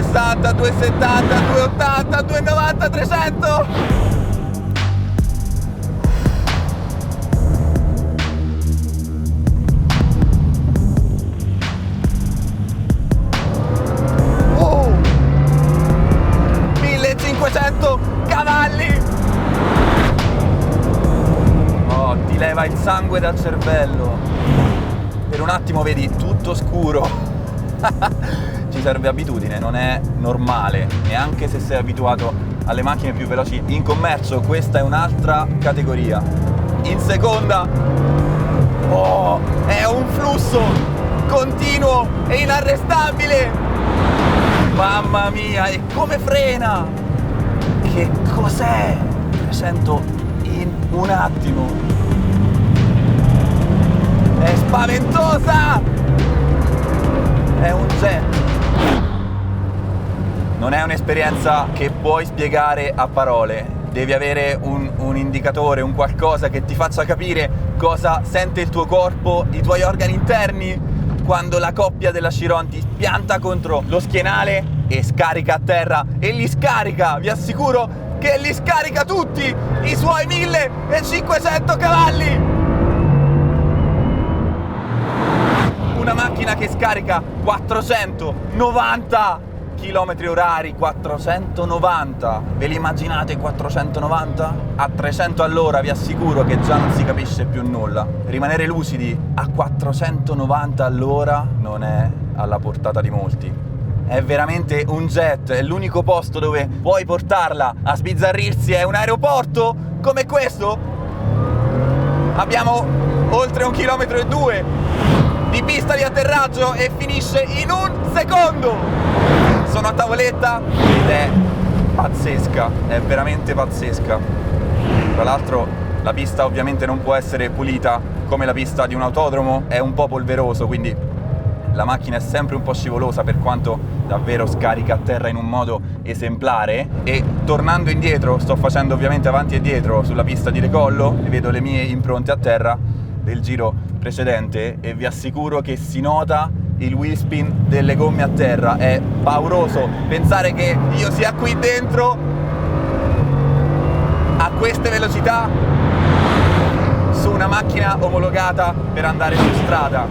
260, 270, 280, 290, 300. Cavalli. Oh, ti leva il sangue dal cervello. Per un attimo vedi tutto scuro. Ci serve abitudine, non è normale, neanche se sei abituato alle macchine più veloci in commercio. Questa è un'altra categoria. In seconda, oh, è un flusso continuo e inarrestabile. Mamma mia, e come frena! Che cos'è? 300 in un attimo. È spaventosa! È un jet. Non è un'esperienza che puoi spiegare a parole. Devi avere un indicatore, un qualcosa che ti faccia capire cosa sente il tuo corpo, i tuoi organi interni, quando la coppia della Chiron ti pianta contro lo schienale e scarica a terra, e li scarica, vi assicuro che li scarica tutti i suoi 1500 cavalli. Una macchina che scarica 490 km orari, 490, ve li immaginate 490? A 300 all'ora vi assicuro che già non si capisce più nulla. Rimanere lucidi a 490 all'ora non è alla portata di molti. È veramente un jet, è l'unico posto dove puoi portarla a sbizzarrirsi, è un aeroporto come questo. Abbiamo oltre 1,2 km di pista di atterraggio e finisce in un secondo. Sono a tavoletta ed è pazzesca, è veramente pazzesca. Tra l'altro la pista ovviamente non può essere pulita come la pista di un autodromo, è un po' polveroso, quindi la macchina è sempre un po' scivolosa, per quanto davvero scarica a terra in un modo esemplare. E tornando indietro, sto facendo ovviamente avanti e dietro sulla pista di decollo e vedo le mie impronte a terra del giro precedente e vi assicuro che si nota il wheel spin delle gomme a terra. È pauroso pensare che io sia qui dentro a queste velocità su una macchina omologata per andare su strada.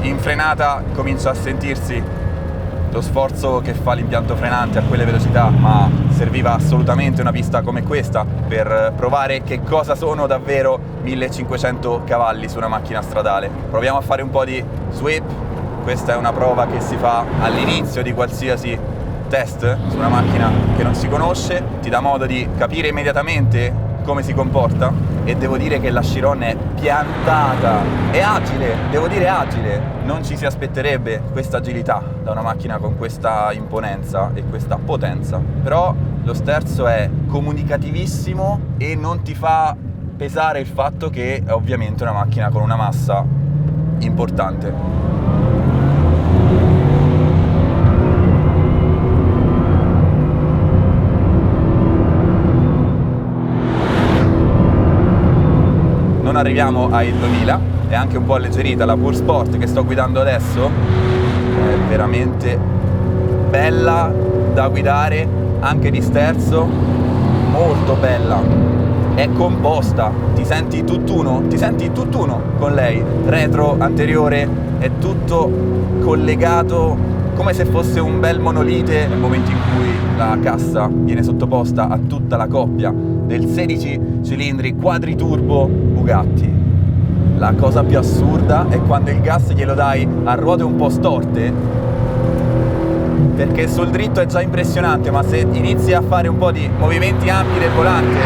In frenata comincia a sentirsi lo sforzo che fa l'impianto frenante a quelle velocità, ma serviva assolutamente una pista come questa per provare che cosa sono davvero 1500 cavalli su una macchina stradale. Proviamo a fare un po' di sweep. Questa è una prova che si fa all'inizio di qualsiasi test su una macchina che non si conosce, ti dà modo di capire immediatamente come si comporta, e devo dire che la Chiron è piantata, è agile, devo dire agile, non ci si aspetterebbe questa agilità da una macchina con questa imponenza e questa potenza, però lo sterzo è comunicativissimo e non ti fa pesare il fatto che è ovviamente una macchina con una massa importante. Non arriviamo ai 2000, è anche un po' alleggerita la Pure Sport che sto guidando adesso, è veramente bella da guidare, anche di sterzo, molto bella, è composta, ti senti tutt'uno con lei, retro, anteriore, è tutto collegato come se fosse un bel monolite nel momento in cui la cassa viene sottoposta a tutta la coppia del 16 cilindri quadriturbo Bugatti. La cosa più assurda è quando il gas glielo dai a ruote un po' storte, perché sul dritto è già impressionante, ma se inizi a fare un po' di movimenti ampi del volante,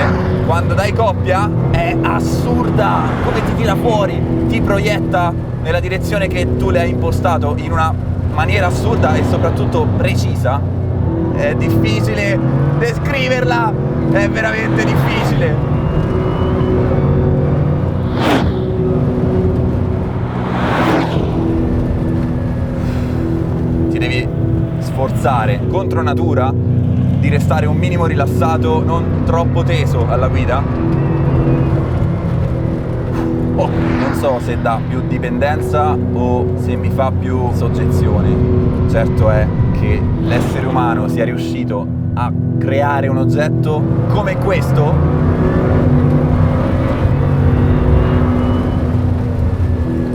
quando dai coppia è assurda, come ti tira fuori, ti proietta nella direzione che tu le hai impostato in una maniera assurda e soprattutto precisa. È difficile descriverla, è veramente difficile. Ti devi sforzare contro natura di restare un minimo rilassato, non troppo teso alla guida. Non so se dà più dipendenza o se mi fa più soggezione. Certo è che l'essere umano sia riuscito a creare un oggetto come questo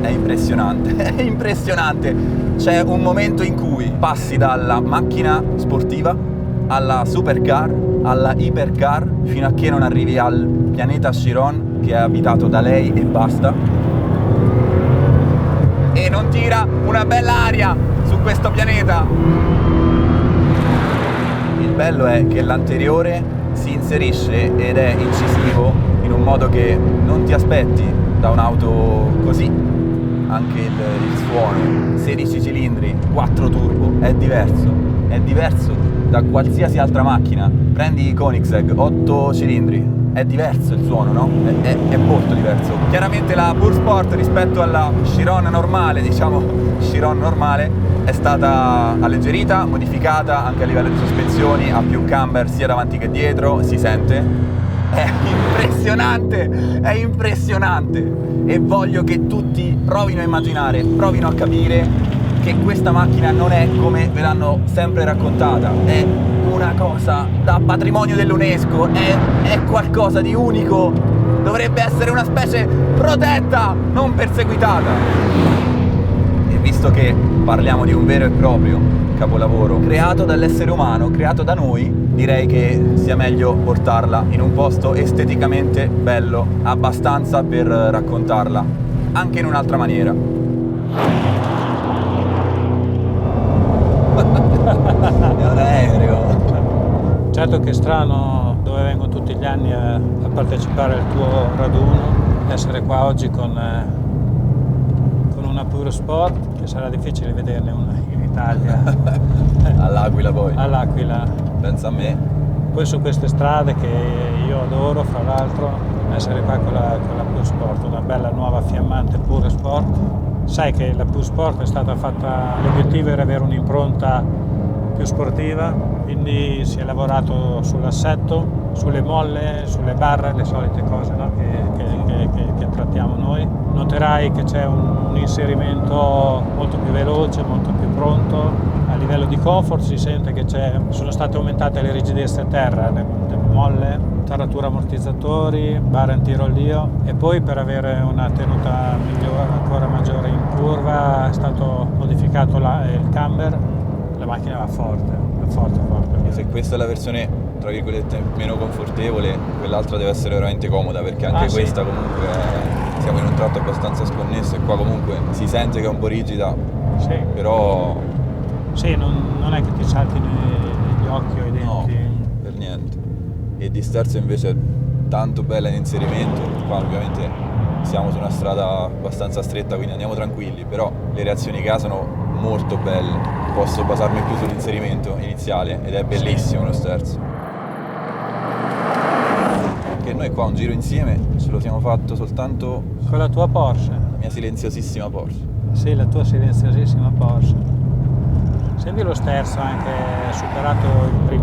è impressionante, è impressionante. C'è un momento in cui passi dalla macchina sportiva alla supercar, alla hypercar, fino a che non arrivi al pianeta Chiron, che è abitato da lei e basta. E non tira una bella aria su questo pianeta. Il bello è che l'anteriore si inserisce ed è incisivo in un modo che non ti aspetti da un'auto così. Anche il suono, 16 cilindri, 4 turbo, è diverso da qualsiasi altra macchina. Prendi Koenigsegg, 8 cilindri, è diverso il suono, no? È molto diverso. Chiaramente la Pure Sport rispetto alla Chiron normale, diciamo Chiron normale, è stata alleggerita, modificata anche a livello di sospensioni, ha più camber sia davanti che dietro, si sente. È impressionante e voglio che tutti provino a immaginare, provino a capire che questa macchina non è come ve l'hanno sempre raccontata, è una cosa da patrimonio dell'UNESCO, è qualcosa di unico, dovrebbe essere una specie protetta, non perseguitata. E visto che parliamo di un vero e proprio capolavoro creato dall'essere umano, creato da noi, direi che sia meglio portarla in un posto esteticamente bello, abbastanza per raccontarla anche in un'altra maniera. È un aereo. Certo che è strano, dove vengo tutti gli anni a partecipare al tuo raduno, essere qua oggi con una Pure Sport, che sarà difficile vederne una in Italia. All'Aquila poi. All'Aquila. Pensa a me. Poi su queste strade che io adoro, fra l'altro, essere qua con la Pure Sport, una bella nuova fiammante Pure Sport. Sai che la Pure Sport è stata fatta, l'obiettivo era avere un'impronta più sportiva, quindi si è lavorato sull'assetto, sulle molle, sulle barre, le solite cose, no? che trattiamo noi. Noterai che c'è un inserimento molto più veloce, molto più pronto. A livello di comfort si sente che sono state aumentate le rigidezze a terra, le molle, taratura ammortizzatori, barre antirollio, e poi per avere una tenuta ancora maggiore in curva è stato modificato il camber. La macchina va forte. E se questa è la versione tra virgolette meno confortevole, quell'altra deve essere veramente comoda, perché anche questa comunque siamo in un tratto abbastanza sconnesso e qua comunque si sente che è un po' rigida, sì. Però sì, non è che ti saltino gli occhi o i denti. No, per niente. E di sterzo invece è tanto bella in inserimento. Qua ovviamente siamo su una strada abbastanza stretta, quindi andiamo tranquilli, però le reazioni che ha sono molto belle. Posso basarmi più sull'inserimento iniziale ed è bellissimo lo sterzo. Che noi qua un giro insieme ce lo siamo fatto soltanto con la tua Porsche. La mia silenziosissima Porsche. Sì, la tua silenziosissima Porsche. Senti lo sterzo anche superato i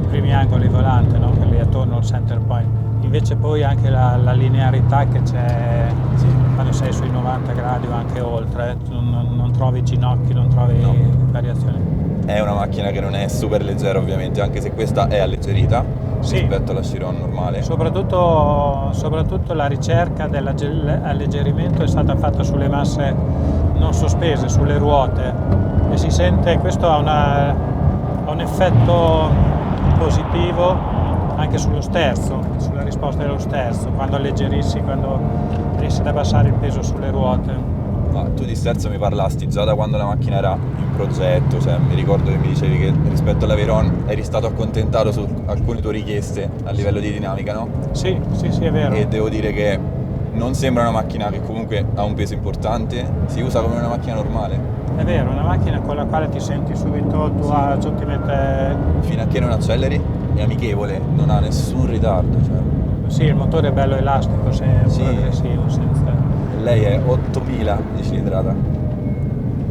primi angoli volante, no? Quelli attorno al center point. Invece poi anche la linearità che c'è quando sei sui 90 gradi o anche oltre, non trovi ginocchi, non trovi variazioni. È una macchina che non è super leggera ovviamente, anche se questa è alleggerita rispetto alla Chiron normale. Soprattutto la ricerca dell'alleggerimento è stata fatta sulle masse non sospese, sulle ruote, e si sente, questo ha un effetto positivo anche sullo sterzo, sulla risposta dello sterzo, quando alleggerissi, quando riesci ad abbassare il peso sulle ruote. Ma tu di sterzo mi parlasti già da quando la macchina era in progetto, cioè mi ricordo che mi dicevi che rispetto alla Veyron eri stato accontentato su alcune tue richieste a livello di dinamica, no? Sì, è vero. E devo dire che non sembra una macchina che comunque ha un peso importante, si usa come una macchina normale. È vero, una macchina con la quale ti senti subito a tuo agio, ti mette... Fino a che non acceleri è amichevole, non ha nessun ritardo. Cioè. Sì, il motore è bello elastico, progressivo, senza... Lei è 8000 di cilindrata.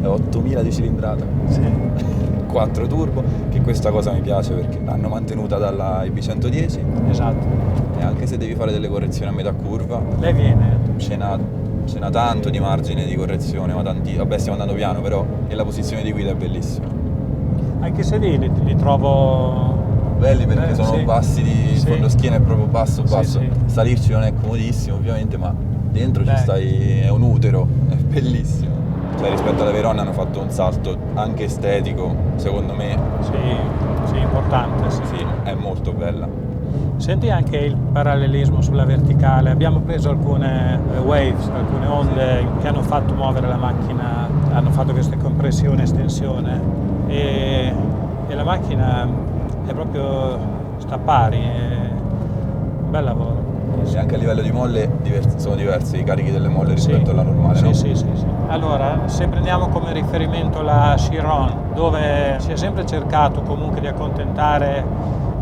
È 8000 di cilindrata. Sì. 4 turbo, che questa cosa mi piace perché l'hanno mantenuta dalla IB110. Esatto. E anche se devi fare delle correzioni a metà curva, lei viene. Ce n'ha tanto di margine di correzione, ma tanti. Vabbè, stiamo andando piano, però, e la posizione di guida è bellissima. Anche se lì li trovo belli perché sono sì. bassi di Sì. fondoschiena, è proprio basso. Sì. Salirci non è comodissimo ovviamente, ma dentro ci stai, è un utero, è bellissimo. Cioè rispetto alla Verona hanno fatto un salto anche estetico, secondo me. Sì, importante. Sì. Sì, è molto bella. Senti anche il parallelismo sulla verticale. Abbiamo preso alcune waves, alcune onde che hanno fatto muovere la macchina, hanno fatto questa compressione, estensione e la macchina è proprio sta pari, è un bel lavoro. E anche a livello di molle sono diversi i carichi delle molle rispetto alla normale, sì, no? Sì. Allora, se prendiamo come riferimento la Chiron, dove si è sempre cercato comunque di accontentare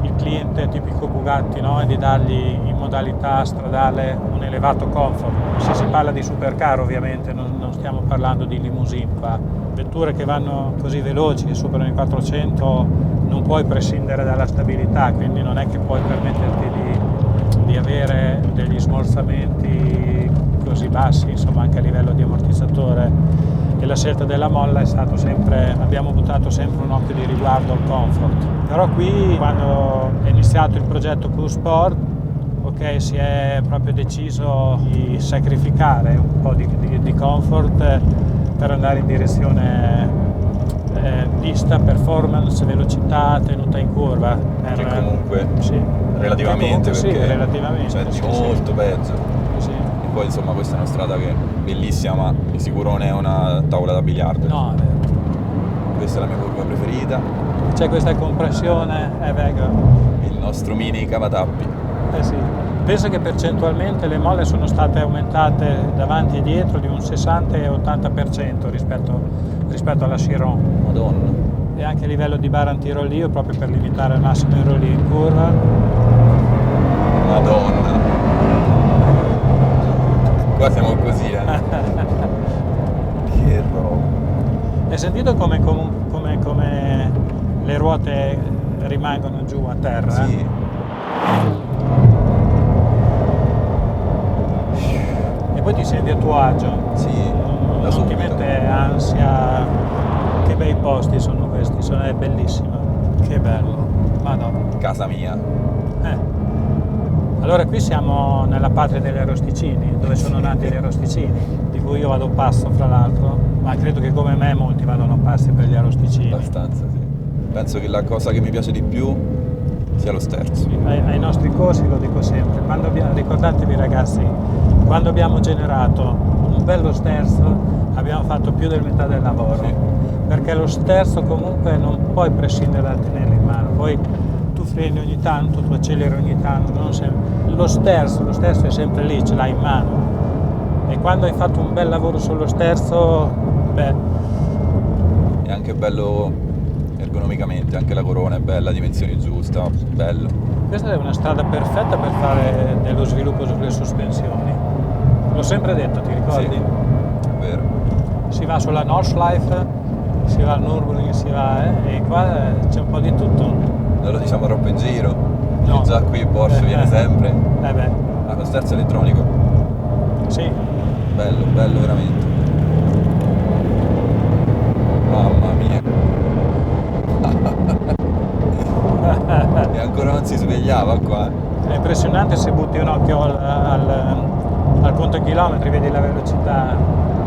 il cliente tipico Bugatti, no? E di dargli in modalità stradale un elevato comfort. Se si parla di supercar ovviamente non stiamo parlando di limousine qua. Vetture che vanno così veloci e superano i 400 non puoi prescindere dalla stabilità, quindi non è che puoi permetterti di avere degli smorzamenti così bassi, insomma, anche a livello di ammortizzatore. E la scelta della molla è stato sempre, abbiamo buttato sempre un occhio di riguardo al comfort. Però qui, quando è iniziato il progetto Pure Sport, ok, si è proprio deciso di sacrificare un po' di comfort per andare in direzione pista, performance, velocità, tenuta in curva. Che comunque sì. relativamente, Sì, perché relativamente, cioè, sì, molto peggio. Sì. E poi insomma questa è una strada che è bellissima, ma di sicuro non è una tavola da biliardo. No, è vero. Questa è la mia curva preferita. C'è questa compressione, è vero. Il nostro mini cavatappi. Sì. Penso che percentualmente le molle sono state aumentate davanti e dietro di un 60 e 80% rispetto alla Chiron. Madonna. E anche a livello di bar antirollio, proprio per limitare al massimo il rollio in curva. Madonna. Qua siamo così, Che roba. Hai sentito come le ruote rimangono giù a terra? Sì. E poi ti senti a tuo agio. Sì, da Non ti subito. mette ansia. Che bei posti sono questi, è bellissimo. Che bello. Madonna. Casa mia. Allora qui siamo nella patria degli arrosticini, dove sono nati gli arrosticini, di cui io vado passo fra l'altro, ma credo che come me molti vadano passi per gli arrosticini. Abbastanza, sì. Penso che la cosa che mi piace di più sia lo sterzo. Ai nostri corsi lo dico sempre, ricordatevi ragazzi, quando abbiamo generato un bello sterzo abbiamo fatto più del metà del lavoro, Sì. Perché lo sterzo comunque non puoi prescindere dal tenerlo in mano, poi tu freni ogni tanto, tu acceleri ogni tanto, non sempre. Lo sterzo è sempre lì, ce l'hai in mano, e quando hai fatto un bel lavoro sullo sterzo, beh, È anche bello ergonomicamente, anche la corona è bella, dimensioni giusta, bello. questa è una strada perfetta per fare dello sviluppo sulle sospensioni. L'ho sempre detto, ti ricordi? Sì, è vero. Si va sulla Nordschleife, si va al Nürburgring, si va, e qua c'è un po' di tutto. Non lo diciamo troppo in giro. No. Già qui Porsche viene sempre. Beh, Ah, lo sterzo elettronico. sì. Bello, bello veramente. Mamma mia. E ancora non si svegliava qua. È impressionante se butti un occhio al conto chilometri, vedi la velocità.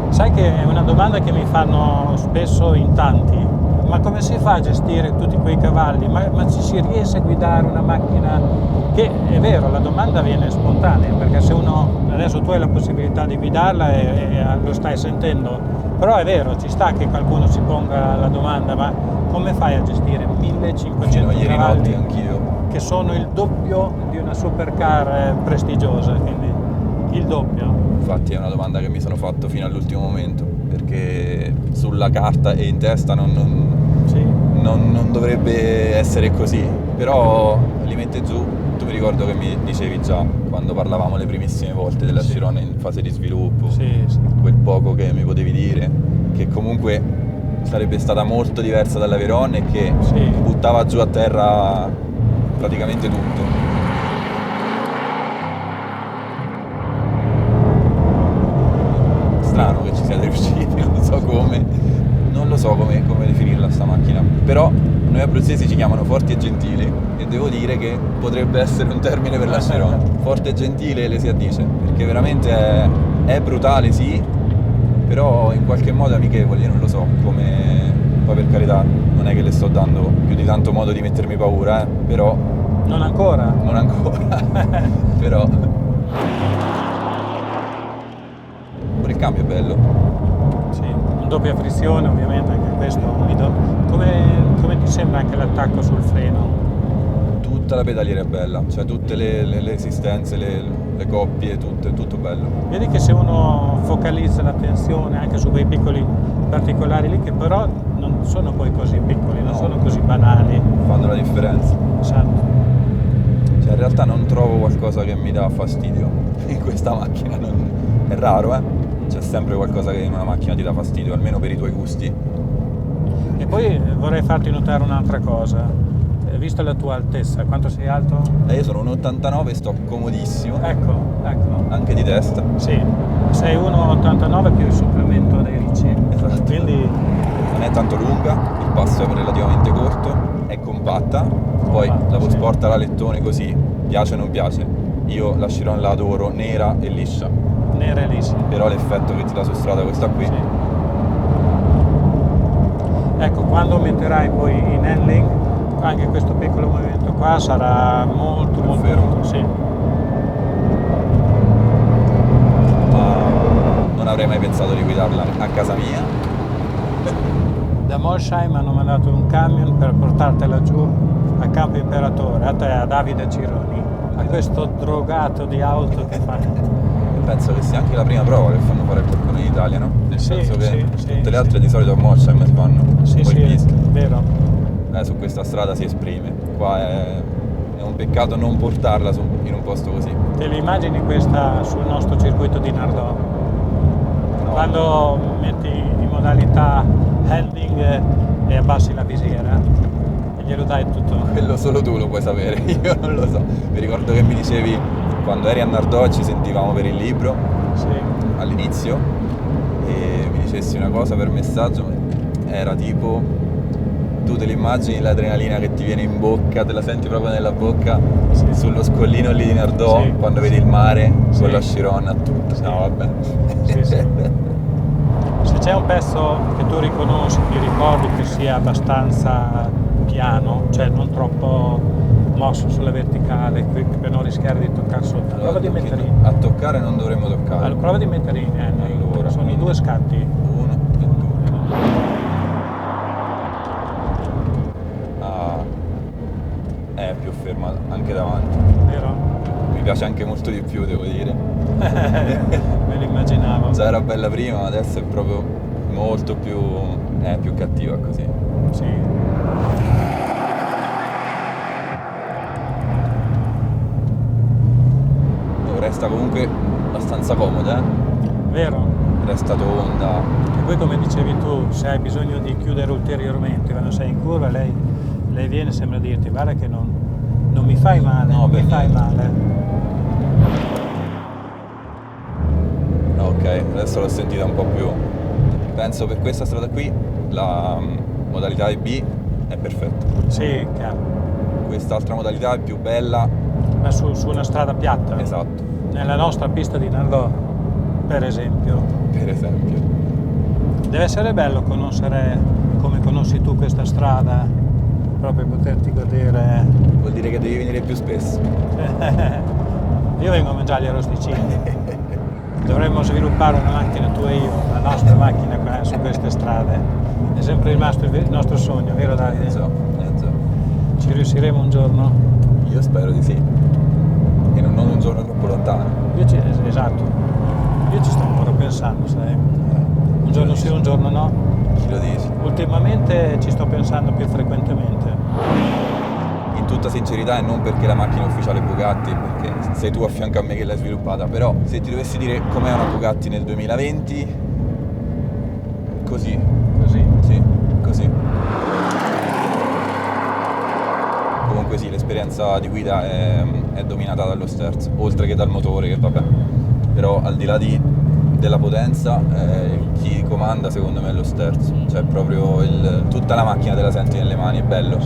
Sai che è una domanda che mi fanno spesso in tanti, ma come si fa a gestire tutti quei cavalli? Ma ci si riesce a guidare una macchina? Che è vero, la domanda viene spontanea, perché se uno, adesso tu hai la possibilità di guidarla e lo stai sentendo, però è vero, ci sta che qualcuno si ponga la domanda, ma come fai a gestire 1500 Ieri cavalli? notte anch'io. Che sono il doppio di una supercar prestigiosa, quindi il doppio. Infatti è una domanda che mi sono fatto fino all'ultimo momento, perché sulla carta e in testa Sì. non dovrebbe essere così, però li mette giù. Tu mi ricordo che mi dicevi già, quando parlavamo le primissime volte della Sì. Chiron in fase di sviluppo, Sì. quel poco che mi potevi dire, che comunque sarebbe stata molto diversa dalla Veyron e che Sì. buttava giù a terra praticamente tutto. Strano che ci siate riusciti, non so come definirla sta macchina, però noi abruzzesi ci chiamano forti e gentili, e devo dire che potrebbe essere un termine per la Chiron. Forte e gentile le si addice, perché veramente è brutale, sì, però in qualche modo è amichevole, io non lo so, come... Poi per carità, non è che le sto dando più di tanto modo di mettermi paura, però... Non ancora? Non ancora, però... Pure il cambio è bello. Sì, in doppia frizione ovviamente, anche questo umido. Come ti sembra anche l'attacco sul freno? Tutta la pedaliera è bella, cioè tutte le esistenze, le coppie, tutto bello. Vedi che se uno focalizza l'attenzione anche su quei piccoli particolari lì, che però non sono poi così piccoli, non sono così banali. Fanno la differenza. Esatto. Cioè in realtà non trovo qualcosa che mi dà fastidio in questa macchina, è raro, C'è sempre qualcosa che in una macchina ti dà fastidio, almeno per i tuoi gusti. E poi vorrei farti notare un'altra cosa. Visto la tua altezza, quanto sei alto? Io sono un 89 e sto comodissimo. Ecco. Anche di testa. Sì, sei 1,89 più il supplemento dei ricci. Esatto. Quindi non è tanto lunga, il passo è relativamente corto, è compatta. Poi la sport alla lettone così, piace o non piace. Io la Chiron la adoro nera e liscia. Nera e liscia. Però l'effetto che ti dà su strada questa qui. Sì. Ecco, quando metterai poi in handling, anche questo piccolo movimento qua sarà molto fermo. Sì. Ma non avrei mai pensato di guidarla a casa mia. Da Molsheim hanno mandato un camion per portartela giù a Campo Imperatore, a te, a Davide Cironi, a questo drogato di auto che fa. Penso che sia anche la prima prova che fanno fare qualcuno in Italia, no? Nel senso che tutte le altre di solito a Molsheim si fanno Sì, poi pista. vero. Su questa strada si esprime. Qua è un peccato non portarla in un posto così. Te li immagini questa sul nostro circuito di Nardò? No. Quando metti in modalità handling e abbassi la visiera e glielo dai tutto. Quello solo tu lo puoi sapere, io non lo so. Mi ricordo che mi dicevi quando eri a Nardò e ci sentivamo per il libro, Sì. all'inizio, e mi dicessi una cosa per messaggio, era tipo: tu te l'immagini l'adrenalina che ti viene in bocca, te la senti proprio nella bocca, Sì. sullo scollino lì di Nardò, Sì. quando vedi il mare, Sì. con la Chiron a tutto. Sì. No, vabbè. Sì. Se c'è un pezzo che tu riconosci, ti ricordi che sia abbastanza piano, cioè non troppo mosso sulla verticale, per non rischiare di toccare sotto, prova di mettere in. A toccare non dovremmo toccare. Allora, prova di mettere in Allora, sono i due scatti. 1 e 2. È più ferma anche davanti. Vero? Mi piace anche molto di più, devo dire. Me lo immaginavo. Già era bella prima, ma adesso è proprio molto più cattiva così. Sì. Resta comunque abbastanza comoda, Vero? resta tonda. E poi come dicevi tu, se hai bisogno di chiudere ulteriormente quando sei in curva, lei viene, sembra dirti: guarda che non mi fai male, No, non mi per fai niente. male. Ok, adesso l'ho sentita un po' più. Penso per questa strada qui la modalità EB è perfetta. Sì, chiaro. Quest'altra modalità è più bella. Ma su una strada piatta. Esatto, Nella nostra pista di Nardò, per esempio. per esempio. Deve essere bello conoscere come conosci tu questa strada, proprio poterti godere. Vuol dire che devi venire più spesso. Io vengo a mangiare gli arrosticini. Dovremmo sviluppare una macchina, tu e io, la nostra macchina qua su queste strade. È sempre rimasto il nostro sogno, vero Davide? Già. Ci riusciremo un giorno? Io spero di sì. E non un giorno troppo lontano. Esatto. Io ci sto ancora pensando, sai. Un giorno sì, un giorno no. Chi lo dici? Ultimamente ci sto pensando più frequentemente. In tutta sincerità, e non perché la macchina è ufficiale Bugatti, perché sei tu a fianco a me che l'hai sviluppata, però se ti dovessi dire com'è una Bugatti nel 2020, così. Così. Sì, così. Comunque sì, l'esperienza di guida è dominata dallo sterzo, oltre che dal motore, che vabbè. Però al di là di della potenza, chi comanda secondo me è lo sterzo, cioè proprio tutta la macchina te la senti nelle mani, è bello,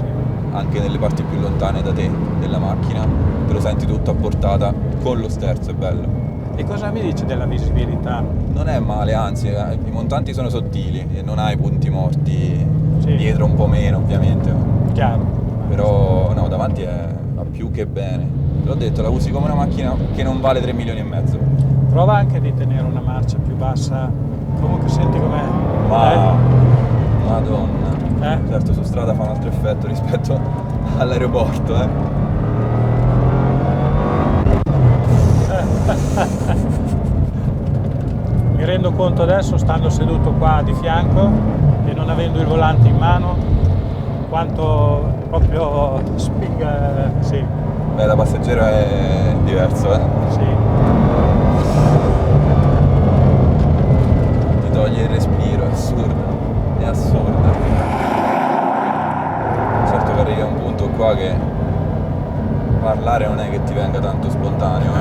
anche nelle parti più lontane da te della macchina te lo senti tutto a portata con lo sterzo, è bello. E cosa mi dici della visibilità? Non è male, anzi i montanti sono sottili e non hai punti morti, Sì. dietro un po' meno ovviamente, Chiaro. però no, davanti va più che bene. Te l'ho detto, la usi come una macchina che non vale 3 milioni e mezzo. Prova anche di tenere una marcia più bassa, comunque senti com'è. Madonna. Certo, su strada fa un altro effetto rispetto all'aeroporto, Mi rendo conto adesso, stando seduto qua di fianco e non avendo il volante in mano, quanto proprio spinga, sì. Beh, da passeggero è diverso, Sì. Ti toglie il respiro, è assurdo. Certo che arriva un punto qua che parlare non è che ti venga tanto spontaneo,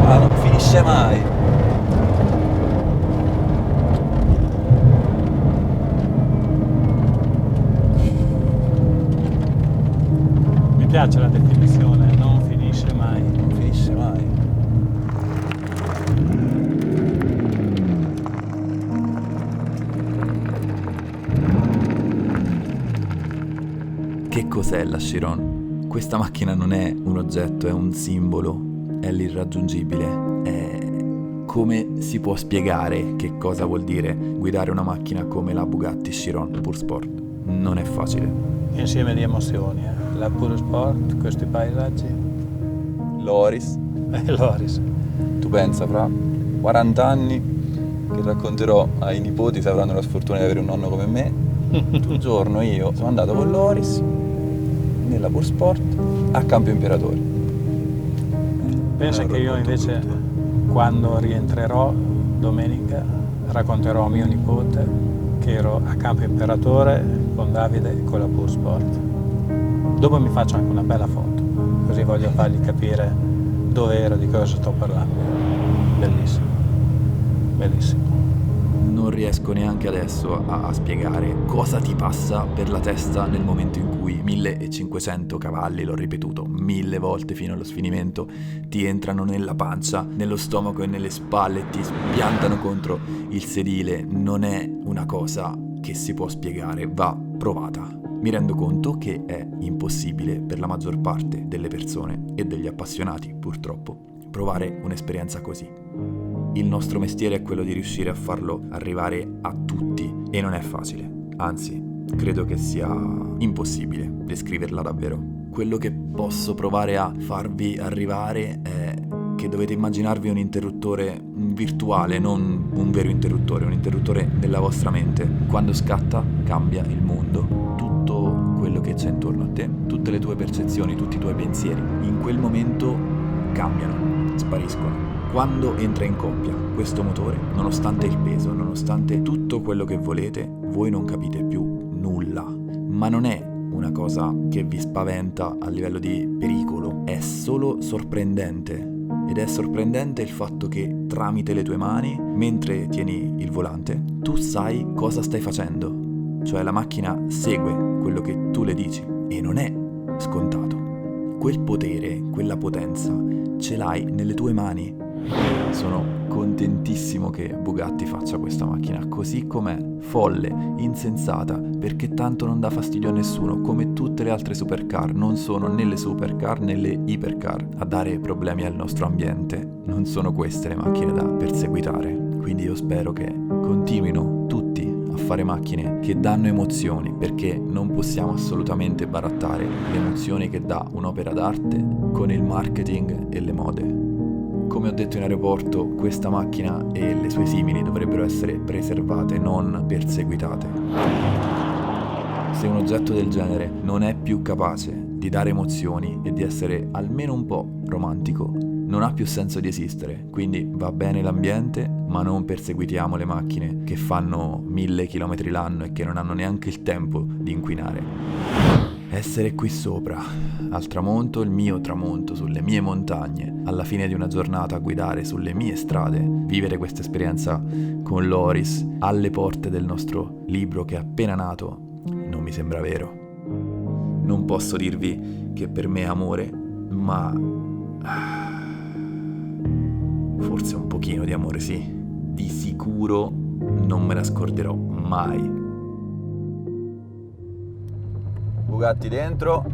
Ma non finisce mai. Mi piace la definizione, non finisce mai. Non finisce mai. Che cos'è la Chiron? Questa macchina non è un oggetto, è un simbolo, è l'irraggiungibile. Come si può spiegare che cosa vuol dire guidare una macchina come la Bugatti Chiron Pure Sport? Non è facile. Insieme di emozioni, la Pure Sport, questi paesaggi. Loris. Loris. Tu pensa, fra 40 anni che racconterò ai nipoti se avranno la sfortuna di avere un nonno come me. Un giorno io sono andato con Loris nella Pure Sport a Campo Imperatore. Pensa che io invece quando rientrerò domenica racconterò a mio nipote che ero a Campo Imperatore con Davide e con la Pure Sport. Dopo mi faccio anche una bella foto, così voglio fargli capire dove ero, di cosa sto parlando. Bellissimo, bellissimo. Non riesco neanche adesso a spiegare cosa ti passa per la testa nel momento in cui 1500 cavalli, l'ho ripetuto 1000 volte fino allo sfinimento, ti entrano nella pancia, nello stomaco e nelle spalle, ti spiantano contro il sedile. Non è una cosa che si può spiegare, va provata. Mi rendo conto che è impossibile per la maggior parte delle persone e degli appassionati, purtroppo, provare un'esperienza così. Il nostro mestiere è quello di riuscire a farlo arrivare a tutti e non è facile, anzi, credo che sia impossibile descriverla davvero. Quello che posso provare a farvi arrivare è che dovete immaginarvi un interruttore virtuale, non un vero interruttore, un interruttore della vostra mente. Quando scatta, cambia il mondo, tutto quello che c'è intorno a te, tutte le tue percezioni, tutti i tuoi pensieri. In quel momento cambiano, spariscono. Quando entra in coppia questo motore, nonostante il peso, nonostante tutto quello che volete, voi non capite più nulla. Ma non è una cosa che vi spaventa a livello di pericolo, è solo sorprendente. Ed è sorprendente il fatto che tramite le tue mani, mentre tieni il volante, tu sai cosa stai facendo. Cioè la macchina segue quello che tu le dici e non è scontato. Quel potere, quella potenza, ce l'hai nelle tue mani. Sono contentissimo che Bugatti faccia questa macchina così com'è, folle, insensata, perché tanto non dà fastidio a nessuno, come tutte le altre supercar. Non sono né le supercar né le ipercar a dare problemi al nostro ambiente. Non sono queste le macchine da perseguitare. Quindi io spero che continuino tutti a fare macchine che danno emozioni, perché non possiamo assolutamente barattare le emozioni che dà un'opera d'arte con il marketing e le mode. Come ho detto in aeroporto, questa macchina e le sue simili dovrebbero essere preservate, non perseguitate. Se un oggetto del genere non è più capace di dare emozioni e di essere almeno un po' romantico, non ha più senso di esistere. Quindi va bene l'ambiente, ma non perseguitiamo le macchine che fanno 1000 km l'anno e che non hanno neanche il tempo di inquinare. Essere qui sopra, al tramonto, il mio tramonto, sulle mie montagne, alla fine di una giornata a guidare sulle mie strade, vivere questa esperienza con Loris alle porte del nostro libro che è appena nato, non mi sembra vero. Non posso dirvi che per me è amore, ma forse un pochino di amore sì. Di sicuro non me la scorderò mai. Bugatti dentro.